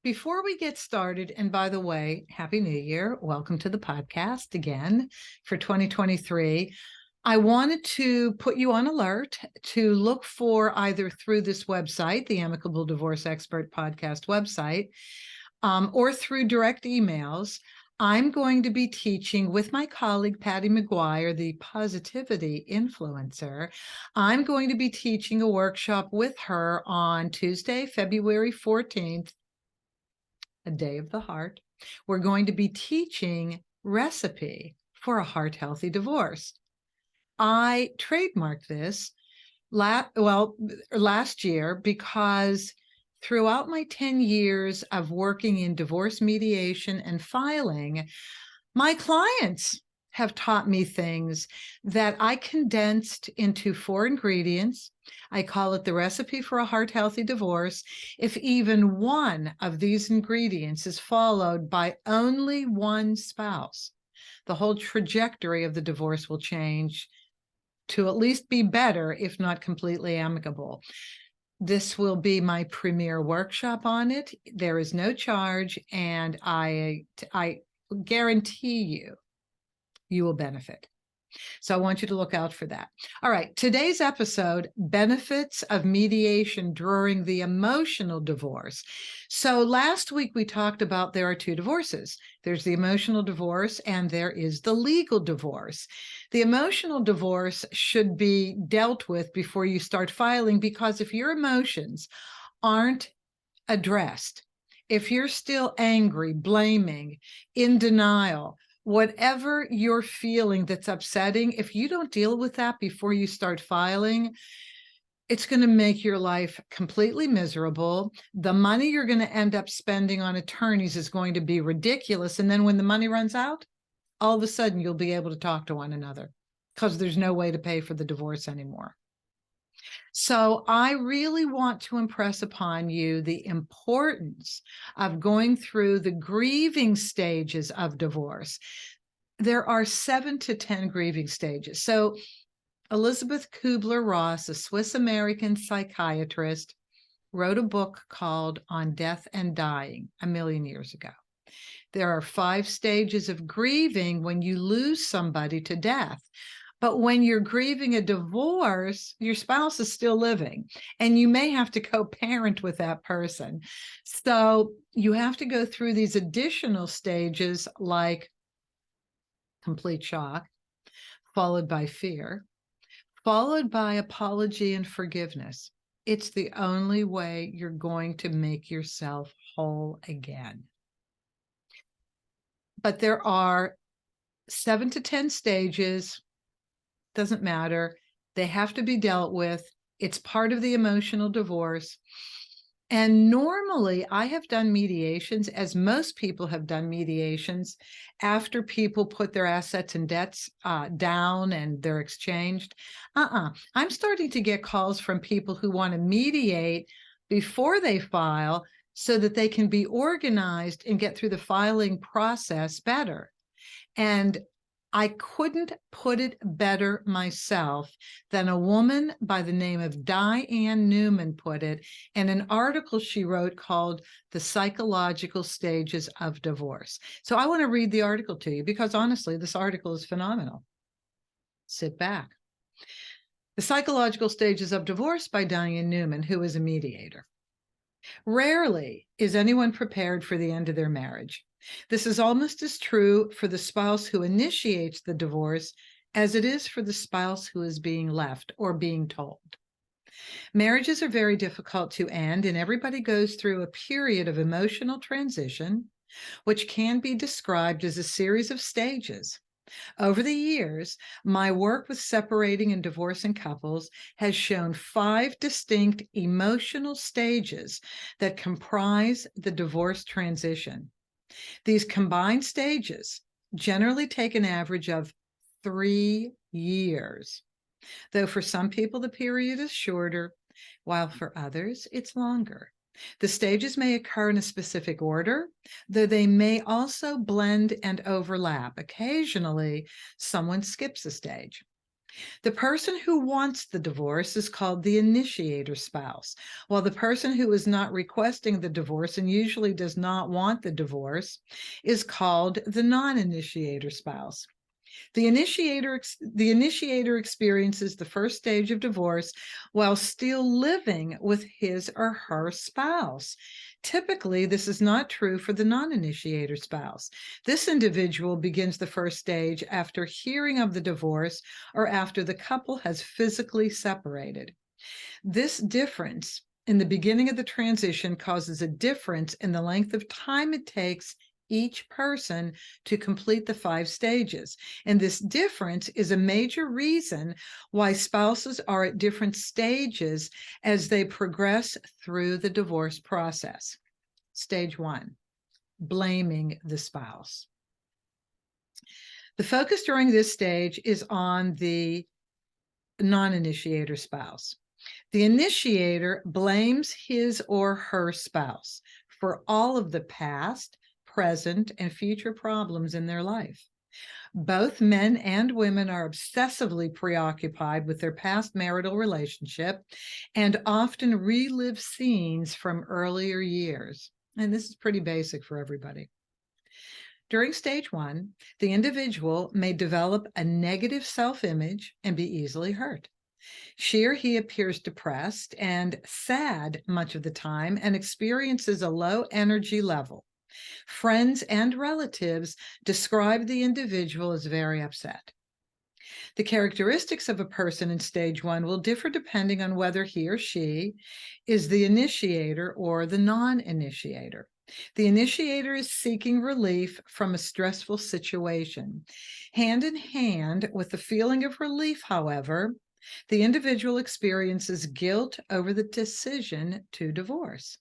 Before we get started, and by the way, Happy New Year. Welcome to the podcast again for 2023. I wanted to put you on alert to look for either through this website, the Amicable Divorce Expert podcast website, or through direct emails. I'm going to be teaching with my colleague, Patty McGuire, the positivity influencer. I'm going to be teaching a workshop with her on Tuesday, February 14th, a day of the heart. We're going to be teaching recipe for a heart-healthy divorce. I trademarked this last year because throughout my 10 years of working in divorce mediation and filing, my clients have taught me things that I condensed into 4 ingredients. I call it the recipe for a heart-healthy divorce. If even one of these ingredients is followed by only one spouse, the whole trajectory of the divorce will change to at least be better, if not completely amicable. This will be my premier workshop on it. There is no charge, and I guarantee you will benefit. So I want you to look out for that. All right, today's episode, benefits of mediation during the emotional divorce. So last week we talked about there are 2 divorces. There's the emotional divorce and there is the legal divorce. The emotional divorce should be dealt with before you start filing, because if your emotions aren't addressed, if you're still angry, blaming, in denial, whatever you're feeling that's upsetting, if you don't deal with that before you start filing, it's going to make your life completely miserable. The money you're going to end up spending on attorneys is going to be ridiculous. And then when the money runs out, all of a sudden you'll be able to talk to one another because there's no way to pay for the divorce anymore. So I really want to impress upon you the importance of going through the grieving stages of divorce. There are 7 to 10 grieving stages. So Elizabeth Kubler-Ross, a Swiss-American psychiatrist, wrote a book called On Death and Dying a million years ago. There are 5 stages of grieving when you lose somebody to death. But when you're grieving a divorce, your spouse is still living, and you may have to co-parent with that person. So you have to go through these additional stages like complete shock, followed by fear, followed by apology and forgiveness. It's the only way you're going to make yourself whole again. But there are 7 to 10 stages. Doesn't matter. They have to be dealt with. It's part of the emotional divorce. And normally I have done mediations, as most people have done mediations, after people put their assets and debts down and they're exchanged. I'm starting to get calls from people who want to mediate before they file so that they can be organized and get through the filing process better. And I couldn't put it better myself than a woman by the name of Diane Neumann put it in an article she wrote called The Psychological Stages of Divorce. So I want to read the article to you because honestly, this article is phenomenal. Sit back. The Psychological Stages of Divorce by Diane Neumann, who is a mediator. Rarely is anyone prepared for the end of their marriage. This is almost as true for the spouse who initiates the divorce as it is for the spouse who is being left or being told. Marriages are very difficult to end, and everybody goes through a period of emotional transition, which can be described as a series of stages. Over the years, my work with separating and divorcing couples has shown 5 distinct emotional stages that comprise the divorce transition. These combined stages generally take an average of 3 years, though for some people the period is shorter, while for others it's longer. The stages may occur in a specific order, though they may also blend and overlap. Occasionally, someone skips a stage. The person who wants the divorce is called the initiator spouse, while the person who is not requesting the divorce and usually does not want the divorce is called the non-initiator spouse. The initiator experiences the first stage of divorce while still living with his or her spouse. Typically, this is not true for the non-initiator spouse. This individual begins the first stage after hearing of the divorce or after the couple has physically separated. This difference in the beginning of the transition causes a difference in the length of time it takes each person to complete the 5 stages. And this difference is a major reason why spouses are at different stages as they progress through the divorce process. Stage 1, blaming the spouse. The focus during this stage is on the non-initiator spouse. The initiator blames his or her spouse for all of the past, present, and future problems in their life. Both men and women are obsessively preoccupied with their past marital relationship and often relive scenes from earlier years. And this is pretty basic for everybody. During stage 1, the individual may develop a negative self-image and be easily hurt. She or he appears depressed and sad much of the time and experiences a low energy level. Friends and relatives describe the individual as very upset. The characteristics of a person in stage 1 will differ depending on whether he or she is the initiator or the non-initiator. The initiator is seeking relief from a stressful situation. Hand in hand with the feeling of relief, however, the individual experiences guilt over the decision to divorce.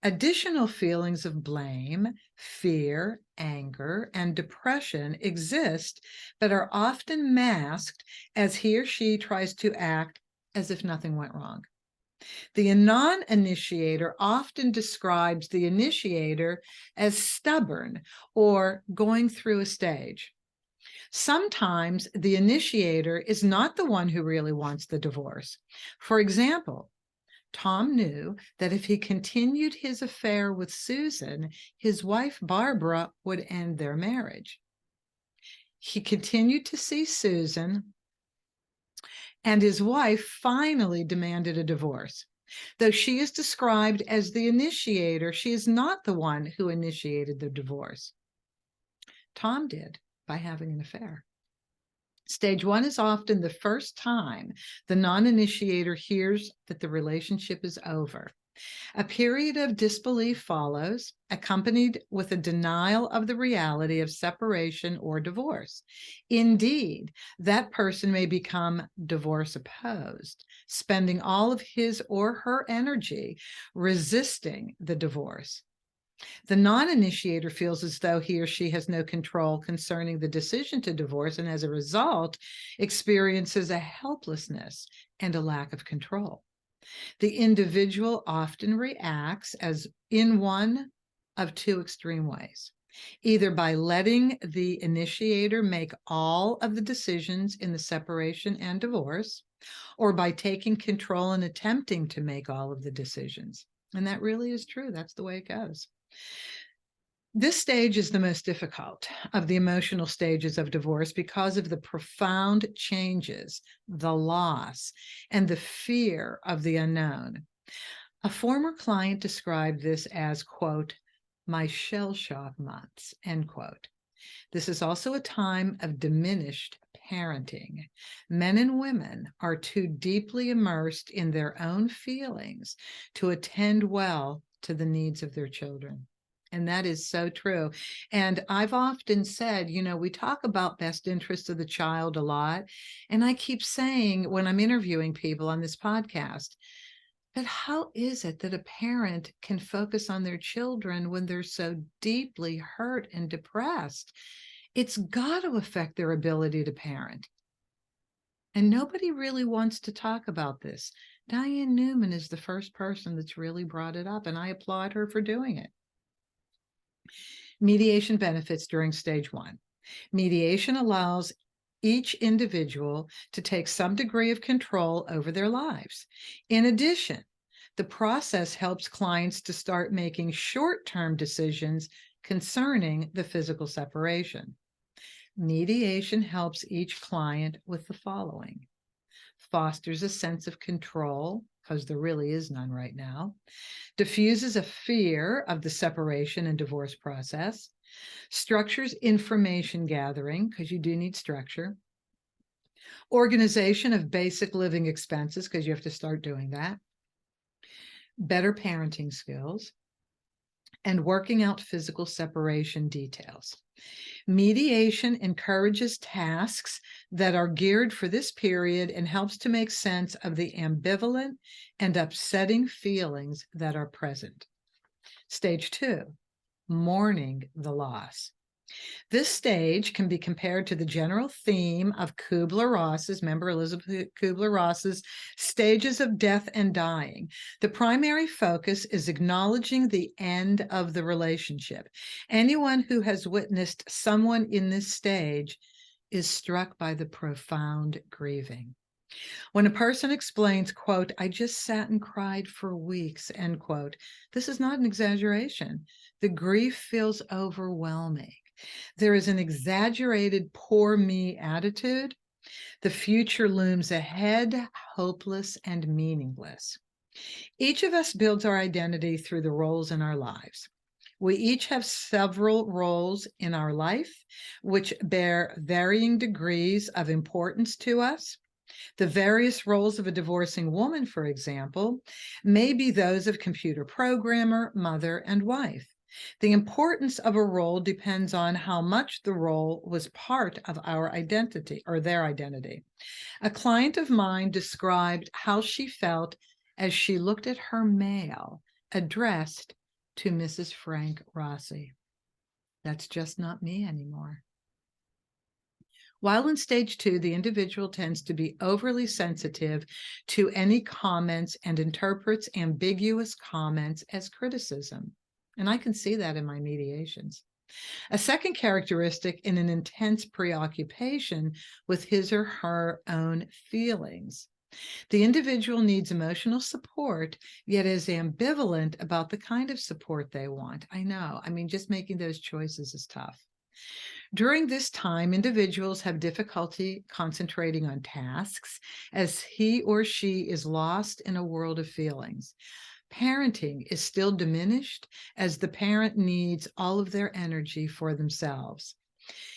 Additional feelings of blame, fear, anger, and depression exist, but are often masked as he or she tries to act as if nothing went wrong. The non-initiator often describes the initiator as stubborn or going through a stage. Sometimes the initiator is not the one who really wants the divorce. For example, Tom knew that if he continued his affair with Susan, his wife Barbara would end their marriage. He continued to see Susan, and his wife finally demanded a divorce. Though she is described as the initiator, she is not the one who initiated the divorce. Tom did by having an affair. Stage 1 is often the first time the non-initiator hears that the relationship is over. A period of disbelief follows, accompanied with a denial of the reality of separation or divorce. Indeed, that person may become divorce opposed, spending all of his or her energy resisting the divorce. The non-initiator feels as though he or she has no control concerning the decision to divorce, and as a result, experiences a helplessness and a lack of control. The individual often reacts as in one of 2 extreme ways, either by letting the initiator make all of the decisions in the separation and divorce, or by taking control and attempting to make all of the decisions. And that really is true. That's the way it goes. This stage is the most difficult of the emotional stages of divorce because of the profound changes, the loss, and the fear of the unknown. A former client described this as, quote, my shell shock months, end quote. This is also a time of diminished parenting. Men and women are too deeply immersed in their own feelings to attend well to the needs of their children. And that is so true. And I've often said, we talk about best interests of the child a lot. And I keep saying when I'm interviewing people on this podcast, but how is it that a parent can focus on their children when they're so deeply hurt and depressed? It's got to affect their ability to parent. And nobody really wants to talk about this. Diane Neumann is the first person that's really brought it up, and I applaud her for doing it. Mediation benefits during stage 1. Mediation allows each individual to take some degree of control over their lives. In addition, the process helps clients to start making short-term decisions concerning the physical separation. Mediation helps each client with the following: fosters a sense of control, because there really is none right now, diffuses a fear of the separation and divorce process, structures information gathering, because you do need structure, organization of basic living expenses, because you have to start doing that, better parenting skills, and working out physical separation details. Mediation encourages tasks that are geared for this period and helps to make sense of the ambivalent and upsetting feelings that are present. Stage 2, mourning the loss. This stage can be compared to the general theme of Kubler-Ross's, remember Elizabeth Kubler-Ross's stages of death and dying. The primary focus is acknowledging the end of the relationship. Anyone who has witnessed someone in this stage is struck by the profound grieving. When a person explains, quote, "I just sat and cried for weeks," end quote, this is not an exaggeration. The grief feels overwhelming. There is an exaggerated poor me attitude. The future looms ahead, hopeless and meaningless. Each of us builds our identity through the roles in our lives. We each have several roles in our life, which bear varying degrees of importance to us. The various roles of a divorcing woman, for example, may be those of computer programmer, mother, and wife. The importance of a role depends on how much the role was part of our identity or their identity. A client of mine described how she felt as she looked at her mail addressed to Mrs. Frank Rossi. That's just not me anymore. While in stage 2, the individual tends to be overly sensitive to any comments and interprets ambiguous comments as criticism. And I can see that in my mediations. A second characteristic in an intense preoccupation with his or her own feelings. The individual needs emotional support, yet is ambivalent about the kind of support they want. I know, just making those choices is tough. During this time, individuals have difficulty concentrating on tasks as he or she is lost in a world of feelings. Parenting is still diminished as the parent needs all of their energy for themselves.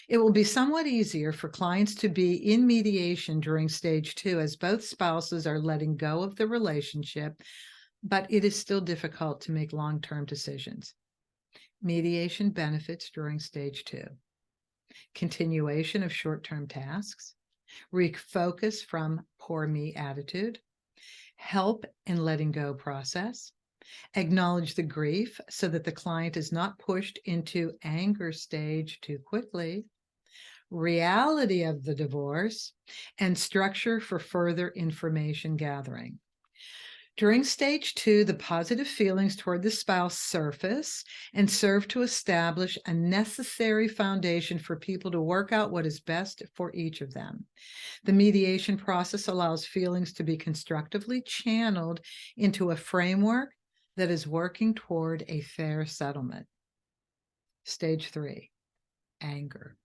It will be somewhat easier for clients to be in mediation during stage 2 as both spouses are letting go of the relationship, but it is still difficult to make long-term decisions. Mediation benefits during stage 2. Continuation of short-term tasks, refocus from poor me attitude, help in letting go process, acknowledge the grief so that the client is not pushed into anger stage too quickly, reality of the divorce, and structure for further information gathering. During stage 2, the positive feelings toward the spouse surface and serve to establish a necessary foundation for people to work out what is best for each of them. The mediation process allows feelings to be constructively channeled into a framework that is working toward a fair settlement. Stage 3, anger.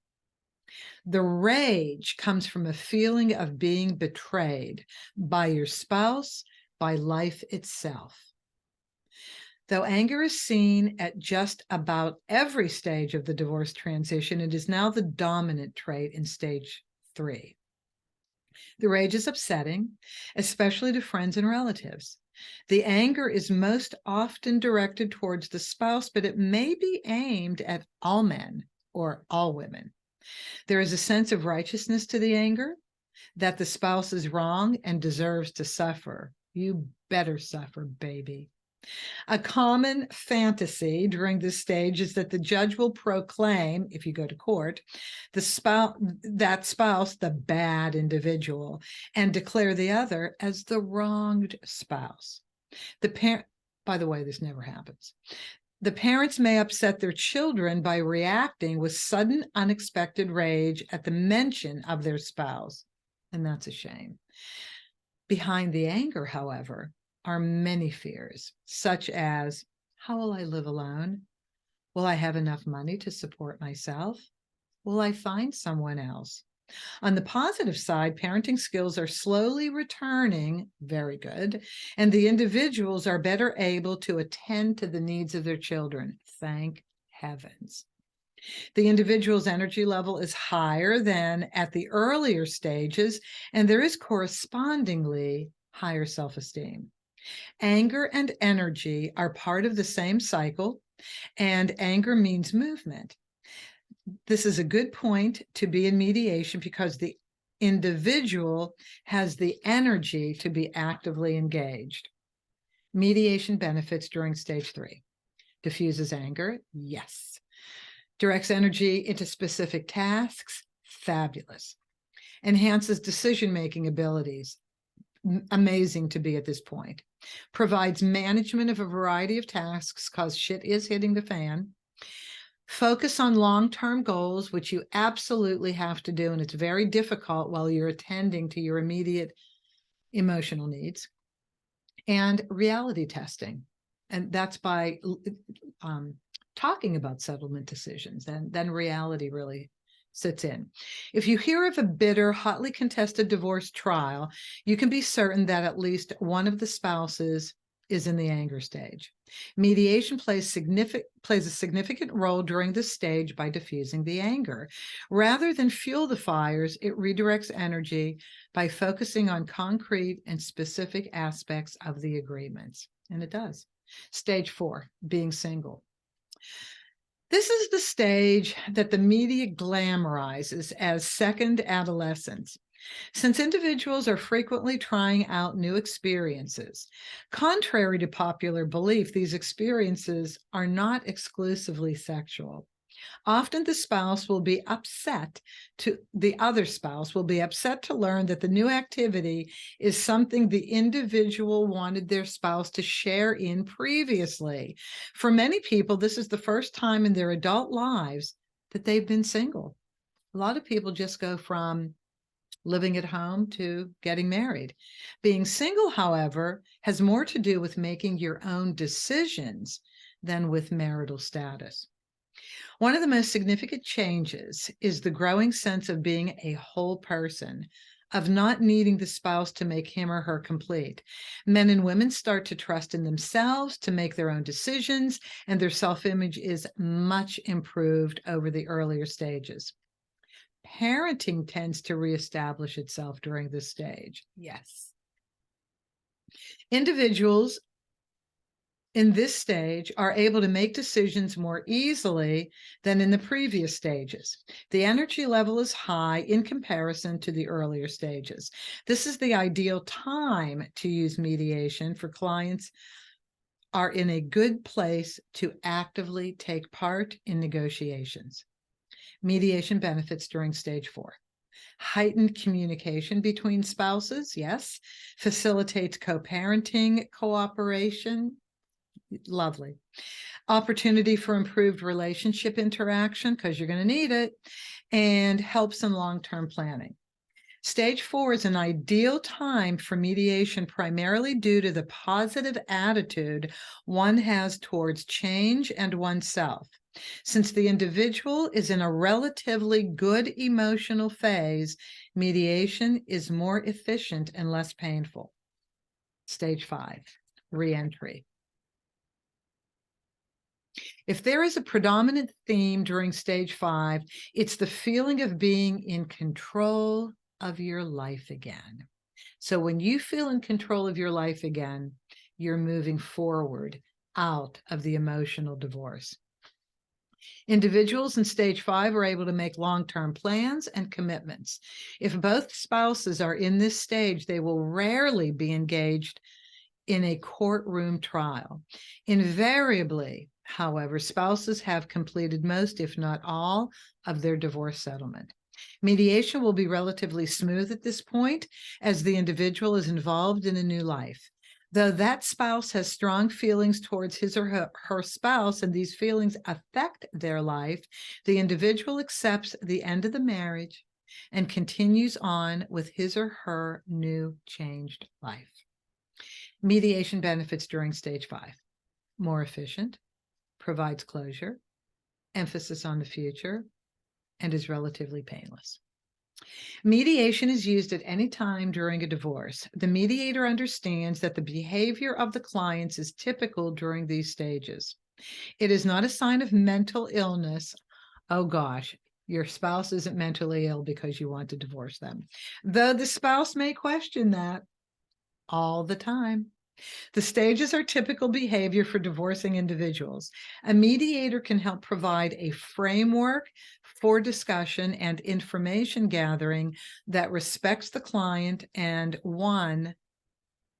The rage comes from a feeling of being betrayed by your spouse, by life itself. Though anger is seen at just about every stage of the divorce transition, it is now the dominant trait in stage 3. The rage is upsetting, especially to friends and relatives. The anger is most often directed towards the spouse, but it may be aimed at all men or all women. There is a sense of righteousness to the anger, that the spouse is wrong and deserves to suffer. You better suffer, baby. A common fantasy during this stage is that the judge will proclaim, if you go to court, that spouse the bad individual and declare the other as the wronged spouse. By the way, this never happens. The parents may upset their children by reacting with sudden, unexpected rage at the mention of their spouse, and that's a shame. Behind the anger, however, are many fears, such as, how will I live alone? Will I have enough money to support myself? Will I find someone else? On the positive side, parenting skills are slowly returning, very good, and the individuals are better able to attend to the needs of their children. Thank heavens. The individual's energy level is higher than at the earlier stages, and there is correspondingly higher self-esteem. Anger and energy are part of the same cycle, and anger means movement. This is a good point to be in mediation because the individual has the energy to be actively engaged. Mediation benefits during stage 3. Diffuses anger, yes. Directs energy into specific tasks, fabulous. Enhances decision-making abilities, amazing to be at this point. Provides management of a variety of tasks because shit is hitting the fan. Focus on long-term goals, which you absolutely have to do, and it's very difficult while you're attending to your immediate emotional needs. And reality testing, and that's by talking about settlement decisions, and then reality really sits in. If you hear of a bitter, hotly contested divorce trial, you can be certain that at least one of the spouses is in the anger stage. Mediation plays a significant role during this stage by diffusing the anger. Rather than fuel the fires, it redirects energy by focusing on concrete and specific aspects of the agreements. And it does. Stage 4, being single. This is the stage that the media glamorizes as second adolescence. Since individuals are frequently trying out new experiences, contrary to popular belief, these experiences are not exclusively sexual. Often the other spouse will be upset to learn that the new activity is something the individual wanted their spouse to share in previously. For many people, this is the first time in their adult lives that they've been single. A lot of people just go from living at home to getting married. Being single, however, has more to do with making your own decisions than with marital status. One of the most significant changes is the growing sense of being a whole person, of not needing the spouse to make him or her complete. Men and women start to trust in themselves to make their own decisions, and their self-image is much improved over the earlier stages. Parenting tends to reestablish itself during this stage. Yes. Individuals in this stage are able to make decisions more easily than in the previous stages. The energy level is high in comparison to the earlier stages. This is the ideal time to use mediation for clients are in a good place to actively take part in negotiations. Mediation benefits during stage 4. Heightened communication between spouses, yes. Facilitates co-parenting, cooperation, lovely. Opportunity for improved relationship interaction, because you're going to need it, and helps in long-term planning. Stage 4 is an ideal time for mediation primarily due to the positive attitude one has towards change and oneself. Since the individual is in a relatively good emotional phase, mediation is more efficient and less painful. Stage 5, re-entry. If there is a predominant theme during stage 5, it's the feeling of being in control of your life again. So when you feel in control of your life again, you're moving forward out of the emotional divorce. Individuals in stage 5 are able to make long-term plans and commitments. If both spouses are in this stage, they will rarely be engaged in a courtroom trial. Invariably, however, spouses have completed most, if not all, of their divorce settlement. Mediation will be relatively smooth at this point, as the individual is involved in a new life. Though that spouse has strong feelings towards his or her spouse, and these feelings affect their life, the individual accepts the end of the marriage and continues on with his or her new changed life. Mediation benefits during stage 5. More efficient, provides closure, emphasis on the future, and is relatively painless. Mediation is used at any time during a divorce. The mediator understands that the behavior of the clients is typical during these stages. It is not a sign of mental illness. Oh gosh, your spouse isn't mentally ill because you want to divorce them, though the spouse may question that all the time. The stages are typical behavior for divorcing individuals. A mediator can help provide a framework for discussion and information gathering that respects the client and one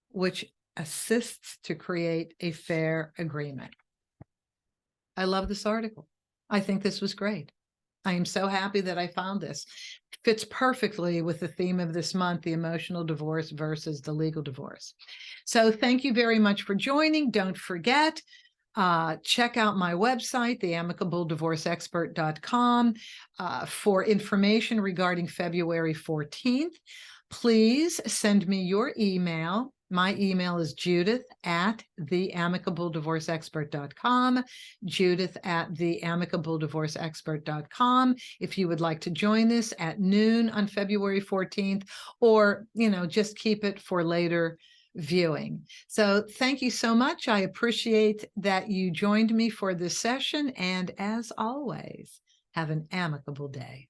which assists to create a fair agreement. I love this article. I think this was great. I am so happy that I found this. Fits perfectly with the theme of this month, the emotional divorce versus the legal divorce. So thank you very much for joining. Don't forget, check out my website, theamicableddivorceexpert.com, for information regarding February 14th. Please send me your email. My email is judith@theamicableddivorceexpert.com, judith@theamicableddivorceexpert.com. If you would like to join this at noon on February 14th, or, just keep it for later viewing. So thank you so much. I appreciate that you joined me for this session. And as always, have an amicable day.